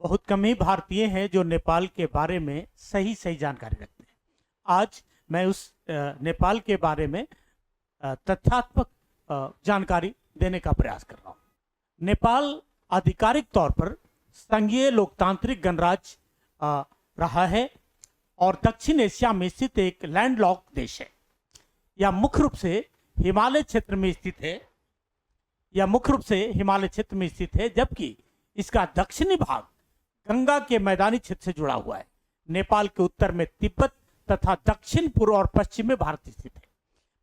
बहुत कम ही भारतीय हैं जो नेपाल के बारे में सही जानकारी रखते हैं। आज मैं उस नेपाल के बारे में तथ्यात्मक जानकारी देने का प्रयास कर रहा हूँ। नेपाल आधिकारिक तौर पर संघीय लोकतांत्रिक गणराज्य रहा है और दक्षिण एशिया में स्थित एक लैंडलॉक देश है। यह मुख्य रूप से हिमालय क्षेत्र में स्थित है, जबकि इसका दक्षिणी भाग गंगा के मैदानी क्षेत्र से जुड़ा हुआ है। नेपाल के उत्तर में तिब्बत तथा दक्षिण पूर्व और पश्चिम में भारत स्थित है।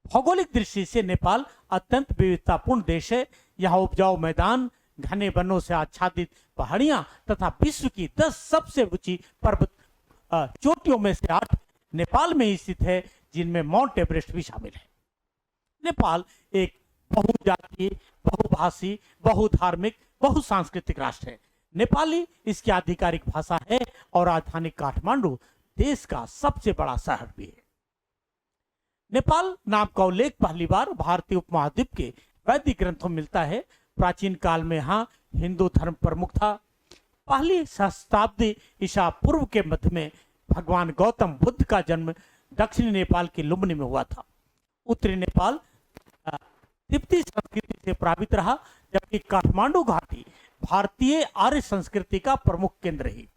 भौगोलिक दृष्टि से नेपाल अत्यंत विविधतापूर्ण देश है। यहाँ उपजाऊ मैदान, घने वनों से आच्छादित पहाड़ियां तथा विश्व की 10 सबसे ऊंची पर्वत चोटियों में से 8 नेपाल में स्थित है, जिनमें माउंट एवरेस्ट भी शामिल है। नेपाल एक बहुजातीय, बहुभाषी, बहुधार्मिक, बहुसांस्कृतिक राष्ट्र है। नेपाली इसकी आधिकारिक भाषा है और राजधानी काठमांडू देश का सबसे बड़ा शहर भी है। नेपाल नाम का उल्लेख पहली बार भारतीय उपमहाद्वीप के वैदिक ग्रंथों में मिलता है। प्राचीन काल में यहाँ हिंदू धर्म प्रमुख था। पहली शताब्दी ईसा पूर्व के मध्य में भगवान गौतम बुद्ध का जन्म दक्षिणी नेपाल के लुम्बिनी में हुआ था। उत्तरी नेपाल तिब्बती संस्कृति से प्रभावित रहा, जबकि काठमांडू घाटी भारतीय आर्य संस्कृति का प्रमुख केंद्र रही।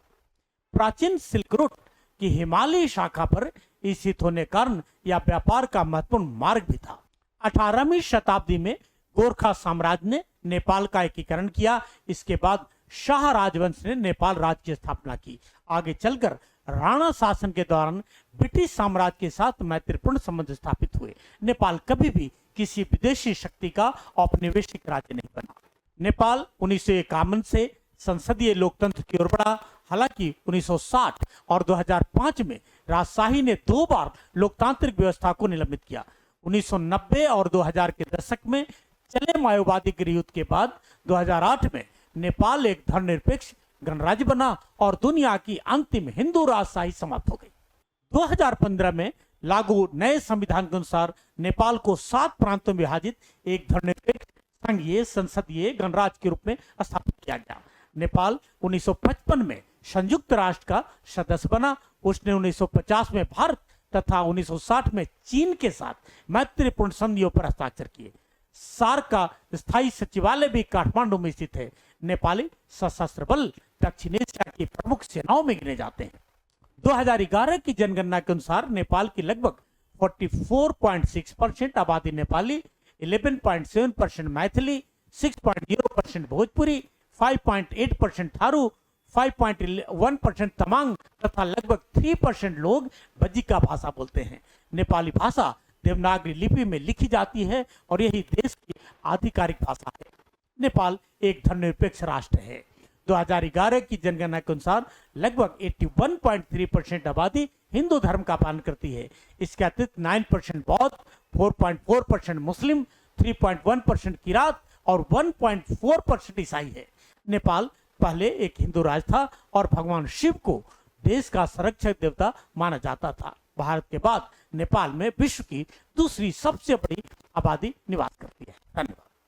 प्राचीन सिल्क रूट की हिमालयी शाखा पर स्थित होने के कारण यह व्यापार का महत्वपूर्ण मार्ग भी था। 18वीं शताब्दी में गोरखा साम्राज्य ने नेपाल का एकीकरण किया। इसके बाद शाह राजवंश ने नेपाल राज्य की स्थापना की। आगे चलकर राणा शासन के दौरान ब्रिटिश साम्राज्य के साथ मैत्रीपूर्ण संबंध स्थापित हुए। नेपाल कभी भी किसी विदेशी शक्ति का औपनिवेशिक राज्य नहीं बना। नेपाल 1951 से संसदीय लोकतंत्र की ओर बढ़ा। हालांकि 1960 और 2005 में राजशाही ने 2 बार लोकतांत्रिक व्यवस्था को निलंबित किया। 1990 और 2000 के दशक में चले माओवादी गृहयुद्ध के बाद 2008 में नेपाल एक धर्मनिरपेक्ष गणराज्य बना और दुनिया की अंतिम हिंदू राजशाही समाप्त हो गई। 2015 में लागू नए संविधान के अनुसार नेपाल को 7 प्रांतों में विभाजित एक धर्मनिरपेक्ष संघीय संसदीय गणराज्य के रूप में स्थापित किया गया। नेपाल 1955 में संयुक्त राष्ट्र का सदस्य बना। उसने 1950 में भारत तथा 1960 में चीन के साथ मैत्रीपूर्ण संधियों पर हस्ताक्षर किए। सार्क का स्थायी सचिवालय भी काठमांडू में स्थित है। नेपाली सशस्त्र बल दक्षिण एशिया की प्रमुख सेनाओं में गिने जाते हैं। 2011 की जनगणना के अनुसार नेपाल की लगभग 44.6% आबादी नेपाली, 11.7% मैथिली, 6.0% भोजपुरी, 5.8% थारू, 5.1% तमांग तथा लगभग 3% लोग बज्जिका भाषा बोलते हैं। नेपाली भाषा देवनागरी लिपि में लिखी जाती है और यही देश की आधिकारिक भाषा है। नेपाल एक धर्मनिरपेक्ष राष्ट्र है। 2011 की जनगणना के अनुसार लगभग 81.3% आबादी हिंदू धर्म का पालन करती है। इसके अतिरिक्त 9% बौद्ध, 4.4% मुस्लिम, 3.1% किरात और 1.4% ईसाई है। नेपाल पहले एक हिंदू राज्य था और भगवान शिव को देश का संरक्षक देवता माना जाता था। भारत के बाद नेपाल में विश्व की दूसरी सबसे बड़ी आबादी निवास करती है। धन्यवाद।